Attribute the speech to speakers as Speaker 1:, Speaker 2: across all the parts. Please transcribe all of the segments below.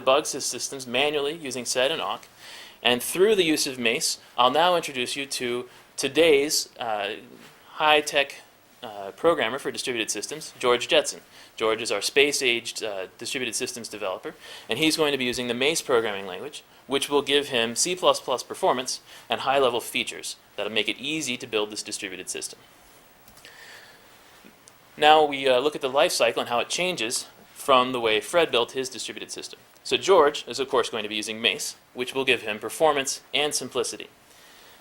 Speaker 1: debugs his systems manually using sed and awk. And through the use of Mace, I'll now introduce you to today's high-tech programmer for distributed systems, George Jetson. George is our space-aged distributed systems developer, and he's going to be using the Mace programming language, which will give him C++ performance and high-level features that'll make it easy to build this distributed system. Now we look at the life cycle and how it changes from the way Fred built his distributed system. So George is, of course, going to be using Mace, which will give him performance and simplicity.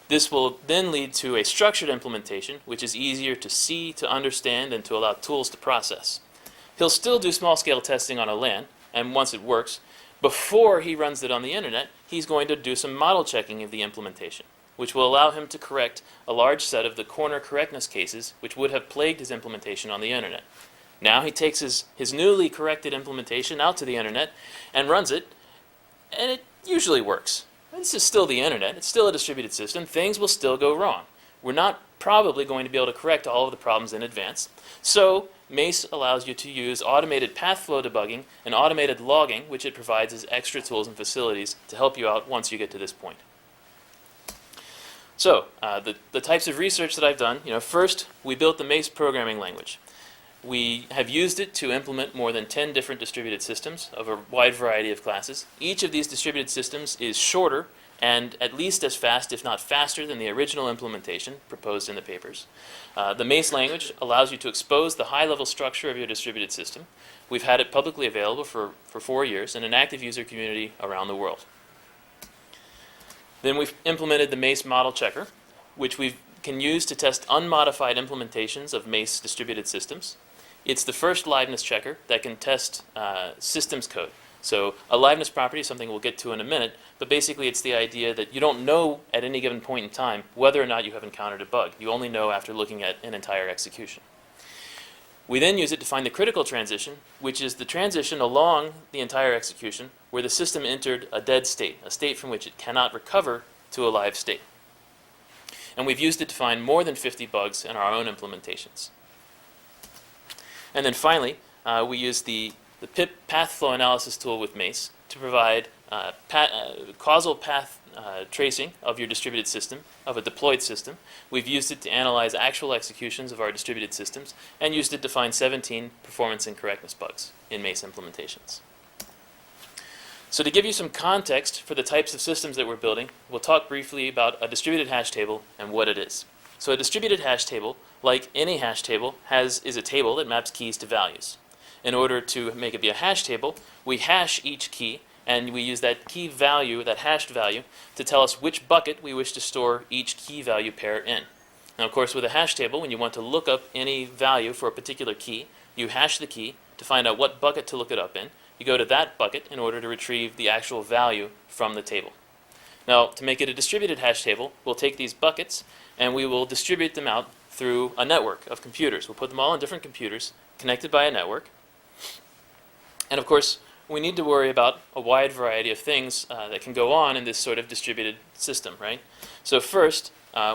Speaker 1: This will then lead to a structured implementation, which is easier to see, to understand, and to allow tools to process. He'll still do small-scale testing on a LAN, and once it works, before he runs it on the internet, he's going to do some model checking of the implementation, which will allow him to correct a large set of the corner correctness cases which would have plagued his implementation on the internet. Now he takes his newly corrected implementation out to the internet and runs it, and it usually works. This is still the internet. It's still a distributed system. Things will still go wrong. We're not probably going to be able to correct all of the problems in advance. So Mace allows you to use automated path flow debugging and automated logging, which it provides as extra tools and facilities to help you out once you get to this point. So the types of research that I've done, first we built the Mace programming language. We have used it to implement more than 10 different distributed systems of a wide variety of classes. Each of these distributed systems is shorter and at least as fast, if not faster, than the original implementation proposed in the papers. The Mace language allows you to expose the high-level structure of your distributed system. We've had it publicly available for 4 years in an active user community around the world. Then we've implemented the Mace model checker, which we can use to test unmodified implementations of Mace distributed systems. It's the first liveness checker that can test systems code. So a liveness property is something we'll get to in a minute, but basically it's the idea that you don't know at any given point in time whether or not you have encountered a bug. You only know after looking at an entire execution. We then use it to find the critical transition, which is the transition along the entire execution where the system entered a dead state, a state from which it cannot recover to a live state. And we've used it to find more than 50 bugs in our own implementations. And then finally, we use the pip path flow analysis tool with Mace to provide causal path tracing of your distributed system, of a deployed system. We've used it to analyze actual executions of our distributed systems and used it to find 17 performance and correctness bugs in Mace implementations. So to give you some context for the types of systems that we're building, we'll talk briefly about a distributed hash table and what it is. So a distributed hash table, like any hash table, is a table that maps keys to values. In order to make it be a hash table, we hash each key, and we use that key value, that hashed value, to tell us which bucket we wish to store each key value pair in. Now, of course, with a hash table, when you want to look up any value for a particular key, you hash the key to find out what bucket to look it up in. You go to that bucket in order to retrieve the actual value from the table. Now, to make it a distributed hash table, we'll take these buckets and we will distribute them out through a network of computers. We'll put them all on different computers connected by a network. And of course, we need to worry about a wide variety of things that can go on in this sort of distributed system, right? So first,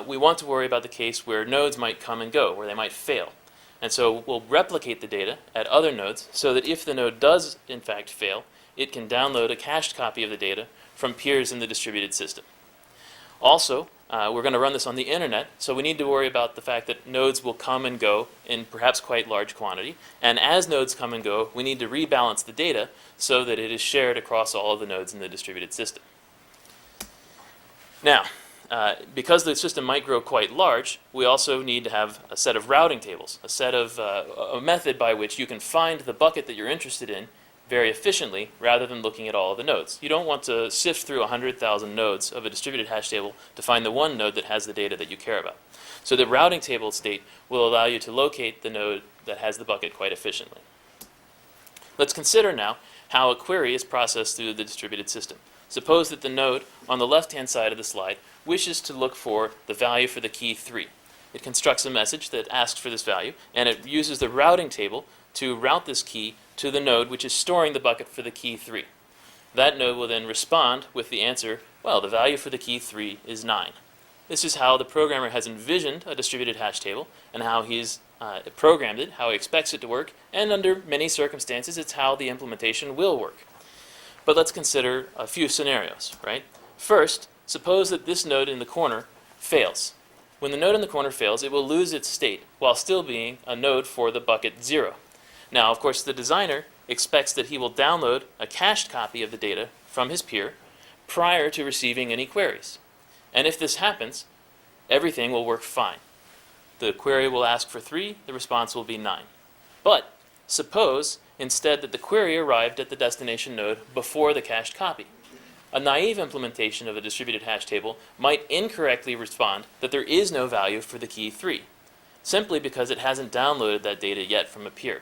Speaker 1: we want to worry about the case where nodes might come and go, where they might fail. And so we'll replicate the data at other nodes so that if the node does in fact fail, it can download a cached copy of the data from peers in the distributed system. Also, we're going to run this on the internet, so we need to worry about the fact that nodes will come and go in perhaps quite large quantity. And as nodes come and go, we need to rebalance the data so that it is shared across all of the nodes in the distributed system. Now, because the system might grow quite large, we also need to have a set of routing tables, a method by which you can find the bucket that you're interested in very efficiently rather than looking at all of the nodes. You don't want to sift through 100,000 nodes of a distributed hash table to find the one node that has the data that you care about. So the routing table state will allow you to locate the node that has the bucket quite efficiently. Let's consider now how a query is processed through the distributed system. Suppose that the node on the left-hand side of the slide wishes to look for the value for the key 3. It constructs a message that asks for this value, and it uses the routing table to route this key to the node which is storing the bucket for the key 3. That node will then respond with the answer, well, the value for the key 3 is 9. This is how the programmer has envisioned a distributed hash table and how he's programmed it, how he expects it to work, and under many circumstances it's how the implementation will work. But let's consider a few scenarios, right? First, suppose that this node in the corner fails. When the node in the corner fails, it will lose its state while still being a node for the bucket 0. Now, of course, the designer expects that he will download a cached copy of the data from his peer prior to receiving any queries. And if this happens, everything will work fine. The query will ask for 3, the response will be 9. But suppose instead that the query arrived at the destination node before the cached copy. A naive implementation of a distributed hash table might incorrectly respond that there is no value for the key 3, simply because it hasn't downloaded that data yet from a peer.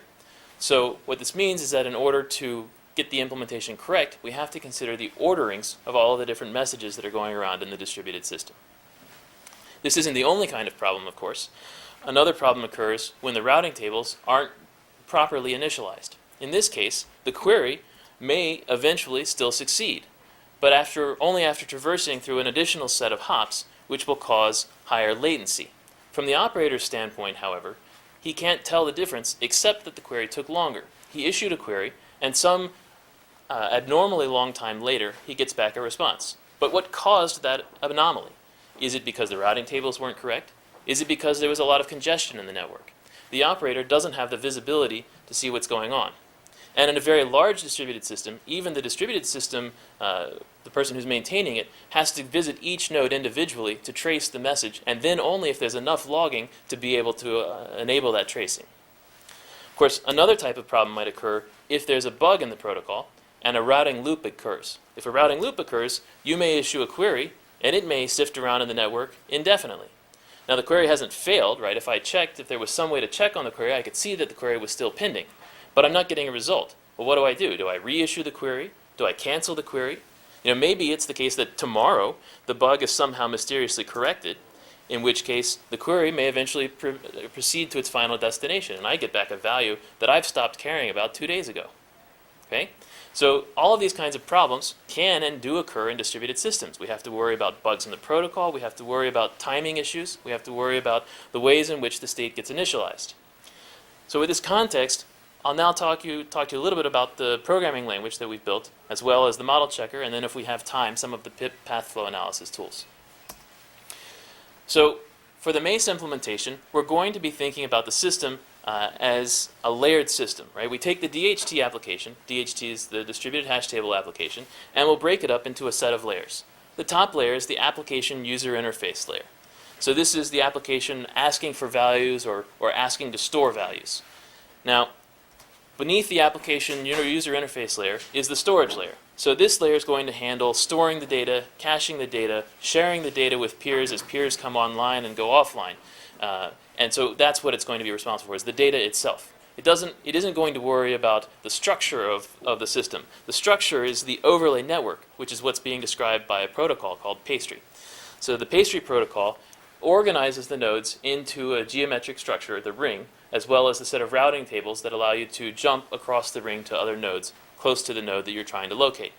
Speaker 1: So what this means is that in order to get the implementation correct, we have to consider the orderings of all of the different messages that are going around in the distributed system. This isn't the only kind of problem, of course. Another problem occurs when the routing tables aren't properly initialized. In this case, the query may eventually still succeed, but only after traversing through an additional set of hops, which will cause higher latency. From the operator's standpoint, however, he can't tell the difference except that the query took longer. He issued a query, and some abnormally long time later, he gets back a response. But what caused that anomaly? Is it because the routing tables weren't correct? Is it because there was a lot of congestion in the network? The operator doesn't have the visibility to see what's going on. And in a very large distributed system, even the distributed system, the person who's maintaining it, has to visit each node individually to trace the message, and then only if there's enough logging to be able to enable that tracing. Of course, another type of problem might occur if there's a bug in the protocol and a routing loop occurs. If a routing loop occurs, you may issue a query, and it may sift around in the network indefinitely. Now, the query hasn't failed, right? If if there was some way to check on the query, I could see that the query was still pending. But I'm not getting a result. Well, what do? Do I reissue the query? Do I cancel the query? Maybe it's the case that tomorrow the bug is somehow mysteriously corrected, in which case the query may eventually proceed to its final destination, and I get back a value that I've stopped caring about 2 days ago. Okay? So all of these kinds of problems can and do occur in distributed systems. We have to worry about bugs in the protocol. We have to worry about timing issues. We have to worry about the ways in which the state gets initialized. So with this context, I'll now talk to you a little bit about the programming language that we've built, as well as the model checker, and then if we have time, some of the pip path flow analysis tools. So for the Mace implementation, we're going to be thinking about the system as a layered system, right? We take the DHT application, DHT is the distributed hash table application, and we'll break it up into a set of layers. The top layer is the application user interface layer. So this is the application asking for values or asking to store values. Now, beneath the application user interface layer is the storage layer. So this layer is going to handle storing the data, caching the data, sharing the data with peers as peers come online and go offline. And so that's what it's going to be responsible for, is the data itself. It isn't going to worry about the structure of the system. The structure is the overlay network, which is what's being described by a protocol called pastry. So the pastry protocol organizes the nodes into a geometric structure, the ring, as well as a set of routing tables that allow you to jump across the ring to other nodes close to the node that you're trying to locate.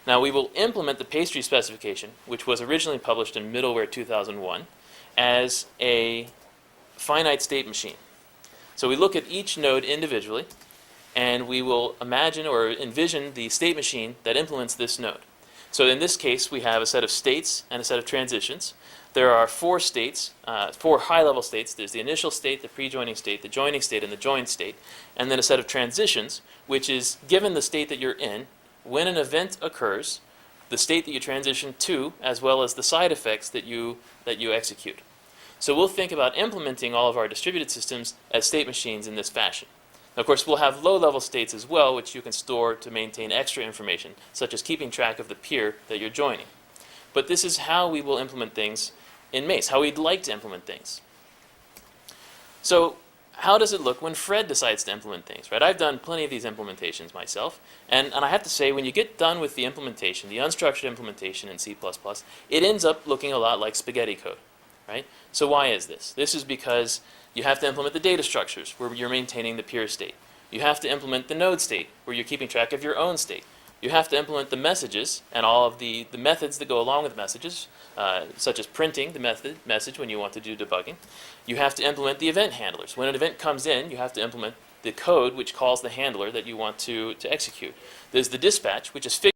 Speaker 1: Now we will implement the pastry specification, which was originally published in Middleware 2001, as a finite state machine. So we look at each node individually, and we will imagine or envision the state machine that implements this node. So in this case, we have a set of states and a set of transitions. There are 4 states, 4 high-level states. There's the initial state, the pre-joining state, the joining state, and the joined state. And then a set of transitions, which is given the state that you're in, when an event occurs, the state that you transition to, as well as the side effects that you execute. So we'll think about implementing all of our distributed systems as state machines in this fashion. Now, of course, we'll have low-level states as well, which you can store to maintain extra information, such as keeping track of the peer that you're joining. But this is how we will implement things in Mace, how we'd like to implement things. So how does it look when Fred decides to implement things, right? I've done plenty of these implementations myself, and I have to say, when you get done with the implementation, the unstructured implementation in C++, it ends up looking a lot like spaghetti code, right? So why is this? This is because you have to implement the data structures where you're maintaining the peer state. You have to implement the node state where you're keeping track of your own state. You have to implement the messages and all of the methods that go along with messages, such as printing the message when you want to do debugging. You have to implement the event handlers. When an event comes in, you have to implement the code which calls the handler that you want to execute. There's the dispatch, which is